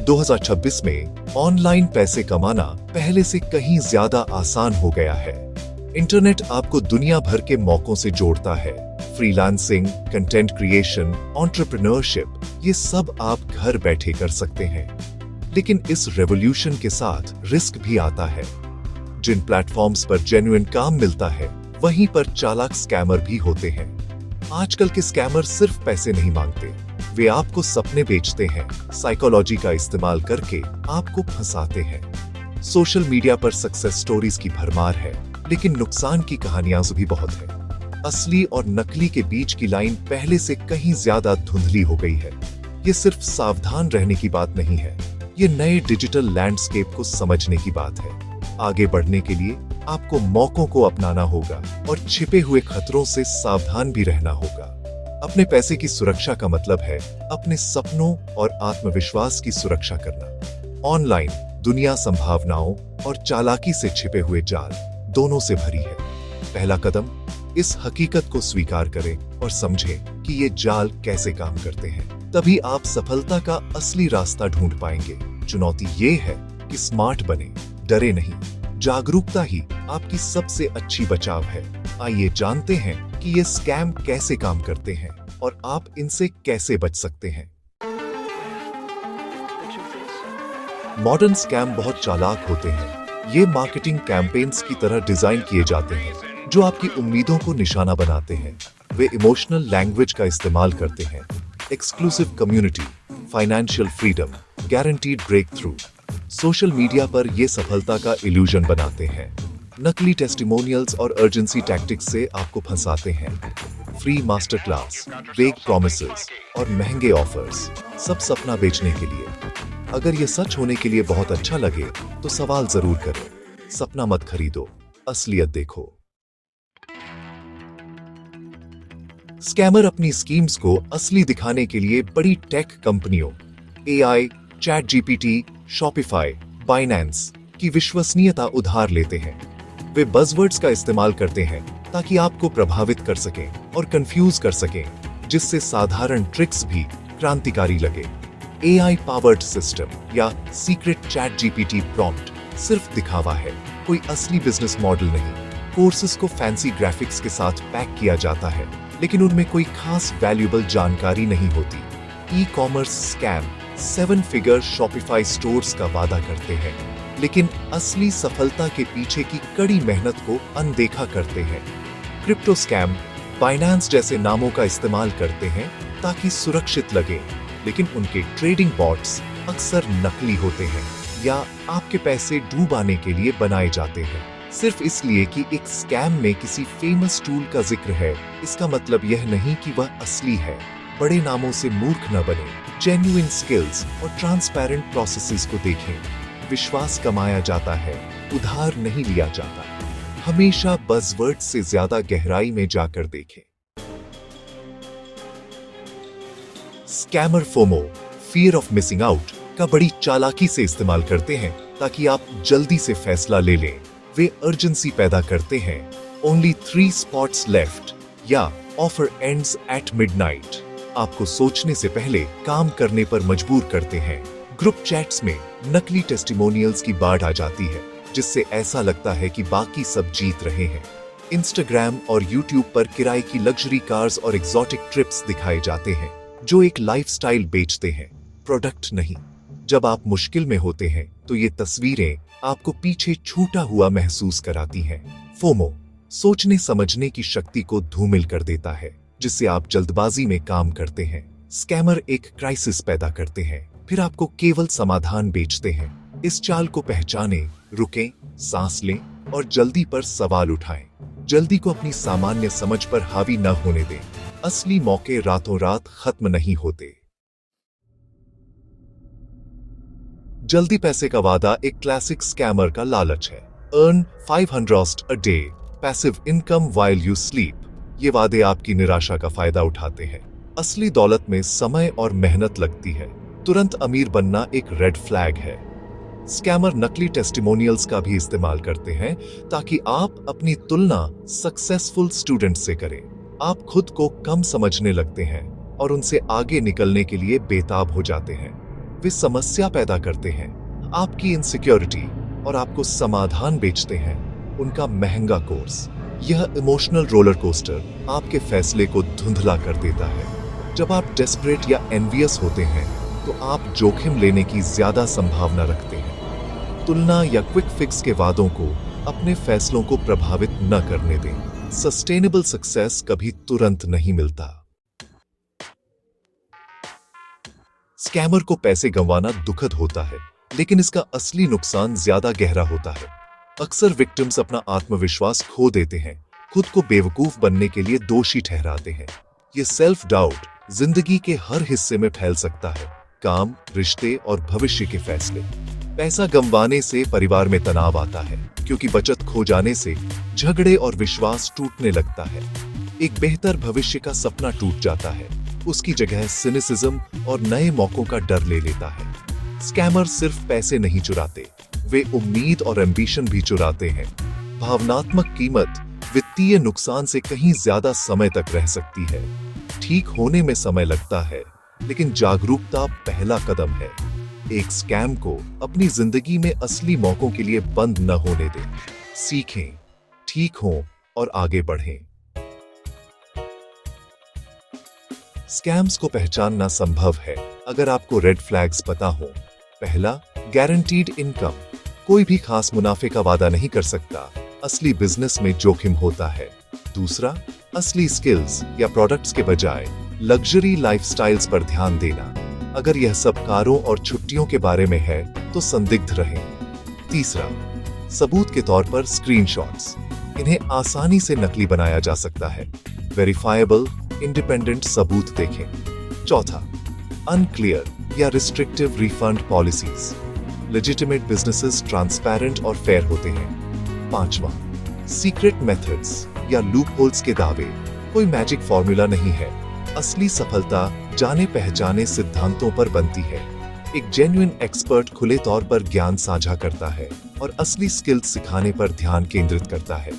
2026 में ऑनलाइन पैसे कमाना पहले से कहीं ज्यादा आसान हो गया है। इंटरनेट आपको दुनिया भर के मौकों से जोड़ता है। फ्रीलांसिंग, कंटेंट क्रिएशन, एंटरप्रेन्योरशिप, ये सब आप घर बैठे कर सकते हैं। लेकिन इस रेवोल्यूशन के साथ रिस्क भी आता है। जिन प्लेटफॉर्म्स पर जेन्युइन काम मिलता है, वहीं पर चालाक स्कैमर भी होते हैं। आजकल के स्कैमर सिर्फ पैसे नहीं मांगते, वे आपको सपने बेचते हैं, साइकोलॉजी का इस्तेमाल करके आपको फंसाते हैं। सोशल मीडिया पर सक्सेस स्टोरीज की भरमार है, लेकिन नुकसान की कहानियां भी बहुत है। असली और नकली के बीच की लाइन पहले से कहीं ज्यादा धुंधली हो गई है। ये सिर्फ सावधान रहने की बात नहीं है, ये नए डिजिटल लैंडस्केप को समझने की बात है। आगे बढ़ने के लिए आपको मौकों को अपनाना होगा और छिपे हुए खतरों से सावधान भी रहना होगा। अपने पैसे की सुरक्षा का मतलब है अपने सपनों और आत्मविश्वास की सुरक्षा करना। ऑनलाइन दुनिया संभावनाओं और चालाकी से छिपे हुए जाल दोनों से भरी है। पहला कदम, इस हकीकत को स्वीकार करें और समझें कि ये जाल कैसे काम करते हैं। तभी आप सफलता का असली रास्ता ढूंढ पाएंगे। चुनौती ये है कि स्मार्ट बने, डरे नहीं। जागरूकता ही आपकी सबसे अच्छी बचाव है। आइए जानते हैं कि ये स्कैम कैसे काम करते हैं और आप इनसे कैसे बच सकते हैं। मॉडर्न स्कैम बहुत चालाक होते हैं। ये मार्केटिंग कैंपेन्स की तरह डिजाइन किए जाते हैं जो आपकी उम्मीदों को निशाना बनाते हैं। वे इमोशनल लैंग्वेज का इस्तेमाल करते हैं। Exclusive community, financial freedom, guaranteed breakthrough. Social media पर ये सफलता का इल्यूजन बनाते हैं। नकली टेस्टिमोनियल्स और अर्जेंसी टैक्टिक्स से आपको फंसाते हैं। फ्री मास्टर क्लास, वेग प्रॉमिसेस और महंगे ऑफर्स, सब सपना बेचने के लिए। अगर ये सच होने के लिए बहुत अच्छा लगे तो सवाल जरूर करें। सपना मत खरीदो, असलियत देखो। स्कैमर अपनी स्कीम्स को असली दिखाने के लिए बड़ी टेक कंपनियों AI, chat GPT, Shopify, Binance की विश्वसनीयता उधार लेते हैं। वे बज़वर्ड्स का इस्तेमाल करते हैं ताकि आपको प्रभावित कर सकें और कंफ्यूज कर सकें, जिससे साधारण ट्रिक्स भी क्रांतिकारी लगे। AI पावर्ड सिस्टम या सीक्रेट चैट जीपीटी प्रॉम्प्ट सिर्फ दिखावा है, कोई असली बिजनेस मॉडल नहीं। कोर्सेस को फैंसी ग्राफिक्स के साथ पैक किया जाता है, लेकिन उनमें कोई खास वैल्यूएबल जानकारी नहीं होती। E-commerce scam 7 figure Shopify stores का वादा करते हैं, लेकिन असली सफलता के पीछे की कड़ी मेहनत को अनदेखा करते हैं। क्रिप्टो स्कैम बाइनेंस जैसे नामों का इस्तेमाल करते हैं ताकि सुरक्षित लगे, लेकिन उनके ट्रेडिंग बॉट्स अक्सर नकली होते हैं या आपके पैसे डूबाने के लिए बनाए जाते हैं। सिर्फ इसलिए कि एक स्कैम में किसी फेमस टूल का जिक्र है, इसका मतलब यह नहीं कि वह असली है। बड़े नामों से मूर्ख न बने। जेन्युइन स्किल्स और ट्रांसपेरेंट प्रोसेसेस को देखें। विश्वास कमाया जाता है, उधार नहीं लिया जाता। हमेशा बज़वर्ड से ज्यादा गहराई में जाकर देखें। Scammer FOMO, fear of missing out, का बड़ी चालाकी से इस्तेमाल करते हैं ताकि आप जल्दी से फैसला ले लें। वे अर्जेंसी पैदा करते हैं, ओनली 3 स्पॉट्स लेफ्ट या ऑफर एंड्स एट मिडनाइट। आपको सोचने से पहले काम करने पर मजबूर करते हैं। ग्रुप चैट्स में नकली टेस्टिमोनियल्स की बाढ़ आ जाती है, जिससे ऐसा लगता है कि बाकी सब जीत रहे हैं। इंस्टाग्राम और यूट्यूब पर किराए की लग्जरी कार्स और एग्जॉटिक ट्रिप्स दिखाए जाते हैं, जो एक लाइफस्टाइल बेचते हैं, प्रोडक्ट नहीं। जब आप मुश्किल में होते हैं तो ये तस्वीरें आपको पीछे छूटा हुआ महसूस कराती हैं। फोमो सोचने समझने की शक्ति को धूमिल कर देता है, जिससे आप जल्दबाजी में काम करते हैं। स्कैमर एक क्राइसिस पैदा करते हैं, फिर आपको केवल समाधान बेचते हैं। इस चाल को पहचानें, रुकें, सांस लें और जल्दी पर सवाल उठाएं। जल्दी को अपनी सामान्य समझ पर हावी न होने दें। असली मौके रातों रात खत्म नहीं होते। जल्दी पैसे का वादा एक क्लासिक स्कैमर का लालच है। Earn $500 a day, passive income while you sleep। ये वादे आपकी निराशा का फायदा उठाते हैं। असली दौलत में समय और मेहनत लगती है। तुरंत अमीर बनना एक रेड फ्लैग है। स्कैमर नकली टेस्टिमोनियल्स का भी इस्तेमाल करते हैं ताकि आप अपनी तुलना सक्सेसफुल स्टूडेंट से करें। आप खुद को कम समझने लगते हैं और उनसे आगे निकलने के लिए बेताब हो जाते हैं। वे समस्या पैदा करते हैं, आपकी इनसिक्योरिटी, और आपको समाधान बेचते हैं, उनका महंगा कोर्स। यह इमोशनल रोलर कोस्टर आपके फैसले को धुंधला कर देता है। जब आप डेस्परेट या एनवियस होते हैं तो आप जोखिम लेने की ज्यादा संभावना रखते हैं। तुलना या क्विक फिक्स के वादों को अपने फैसलों को प्रभावित न करने दें। सस्टेनेबल सक्सेस कभी तुरंत नहीं मिलता। स्कैमर को पैसे गंवाना दुखद होता है, लेकिन इसका असली नुकसान ज्यादा गहरा होता है। अक्सर विक्टिम्स अपना आत्मविश्वास खो देते हैं, खुद को बेवकूफ बनने के लिए दोषी ठहराते हैं। ये सेल्फ डाउट जिंदगी के हर हिस्से में फैल सकता है, काम, रिश्ते और भविष्य के फैसले। पैसा गंवाने से परिवार में तनाव आता है, क्योंकि बचत खो जाने से झगड़े और विश्वास टूटने लगता है। एक बेहतर भविष्य का सपना टूट जाता है, उसकी जगह सिनिसिज्म और नए मौकों का डर ले लेता है। स्कैमर सिर्फ पैसे नहीं चुराते, वे उम्मीद और एम्बिशन भी चुराते हैं। भावनात्मक कीमत वित्तीय नुकसान से कहीं ज्यादा समय तक रह सकती है। ठीक होने में समय लगता है, लेकिन जागरूकता पहला कदम है। एक स्कैम को अपनी जिंदगी में असली मौकों के लिए बंद न होने दें। सीखें, ठीक हों और आगे बढ़ें। स्कैम्स को पहचानना संभव है अगर आपको रेड फ्लैग्स पता हो। पहला, गारंटीड इनकम। कोई भी खास मुनाफे का वादा नहीं कर सकता, असली बिजनेस में जोखिम होता है। दूसरा, असली स्किल्स या प्रोडक्ट्स के बजाय लग्जरी लाइफस्टाइल्स पर ध्यान देना। अगर यह सब कारों और छुट्टियों के बारे में है तो संदिग्ध रहें। तीसरा, सबूत के तौर पर स्क्रीनशॉट्स। इन्हें आसानी से नकली बनाया जा सकता है। वेरीफाएबल, इंडिपेंडेंट सबूत देखें। चौथा, अनक्लियर या restrictive refund policies. Legitimate businesses transparent और फेयर होते हैं। पांचवा, सीक्रेट मेथड्स या लूपहोल्स के दावे। कोई मैजिक फॉर्मूला नहीं है। असली सफलता जाने पहचाने सिद्धांतों पर बनती है। एक जेन्युइन एक्सपर्ट खुले तौर पर ज्ञान साझा करता है और असली स्किल्स सिखाने पर ध्यान केंद्रित करता है।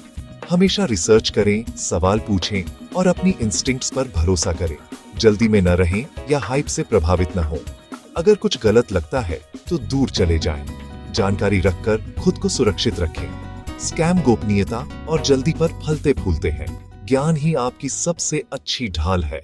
हमेशा रिसर्च करें, सवाल पूछें और अपनी इंस्टिंक्ट्स पर भरोसा करें। जल्दी में न रहें या हाइप से प्रभावित न हो। अगर कुछ गलत लगता है तो दूर चले जाएं। जानकारी रखकर खुद को सुरक्षित रखें। स्कैम गोपनीयता और जल्दी पर फलते फूलते हैं। ज्ञान ही आपकी सबसे अच्छी ढाल है।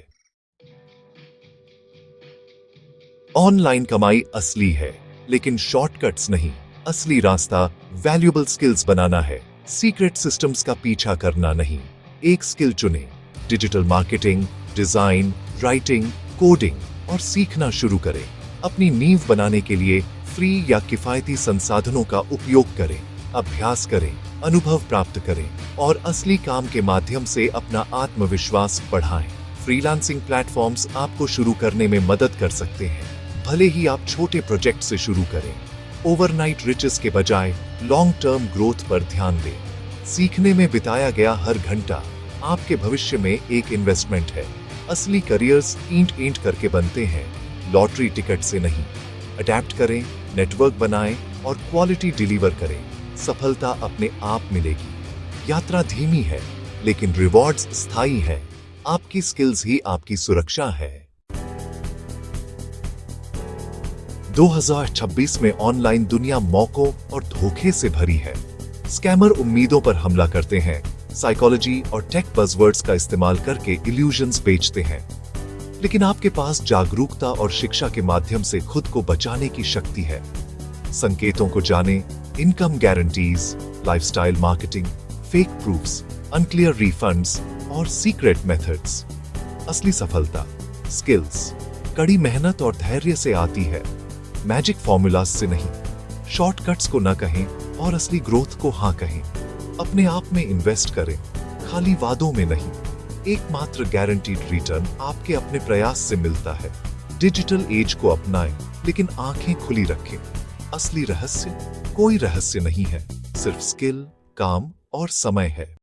ऑनलाइन कमाई असली है, लेकिन शॉर्टकट्स नहीं। असली रास्ता वैल्यूएबल स्किल्स बनाना है, सीक्रेट सिस्टम्स का पीछा करना नहीं। एक स्किल चुनें, digital marketing, design, writing, coding और सीखना शुरू करें। अपनी नींव बनाने के लिए फ्री या किफायती संसाधनों का उपयोग करें। अभ्यास करें, अनुभव प्राप्त करें और असली काम के माध्यम से अपना आत्मविश्वास बढ़ाएं। फ्रीलांसिंग प्लेटफॉर्म्स आपको शुरू करने में मदद कर सकते हैं, भले ही आप छोटे प्रोजेक्ट से शुरू करें। ओवरनाइट रिचेस के बजाय लॉन्ग टर्म ग्रोथ पर ध्यान दें। सीखने में बिताया गया हर घंटा आपके भविष्य में एक इन्वेस्टमेंट है। असली करियर्स ईंट ईंट करके बनते हैं, लॉटरी टिकट से नहीं। अडैप्ट करें, नेटवर्क बनाएं और क्वालिटी डिलीवर करें। सफलता अपने आप मिलेगी। यात्रा धीमी है, लेकिन रिवॉर्ड्स स्थायी है। आपकी स्किल्स ही आपकी सुरक्षा है। 2026 में ऑनलाइन दुनिया मौकों और धोखे से भरी है। स्कैमर उम्मीदों पर हमला करते हैं, साइकोलॉजी और टेक बज़वर्ड्स का इस्तेमाल करके इल्यूजन्स बेचते हैं। लेकिन आपके पास जागरूकता और शिक्षा के माध्यम से खुद को बचाने की शक्ति है। संकेतों को जानें, income guarantees, lifestyle marketing, fake proofs, unclear refunds और सीक्रेट मेथड्स। असली सफलता स्किल्स, कड़ी मेहनत और धैर्य से आती है, मैजिक फॉर्मूलाज से नहीं। शॉर्टकट्स को न कहें और असली ग्रोथ को हाँ कहें। अपने आप में इन्वेस्ट करें, खाली वादों में नहीं। एकमात्र गारंटीड रिटर्न आपके अपने प्रयास से मिलता है। डिजिटल एज को अपनाएं, लेकिन आंखें खुली रखें। असली रहस्य कोई रहस्य नहीं है, सिर्फ स्किल, काम और समय है।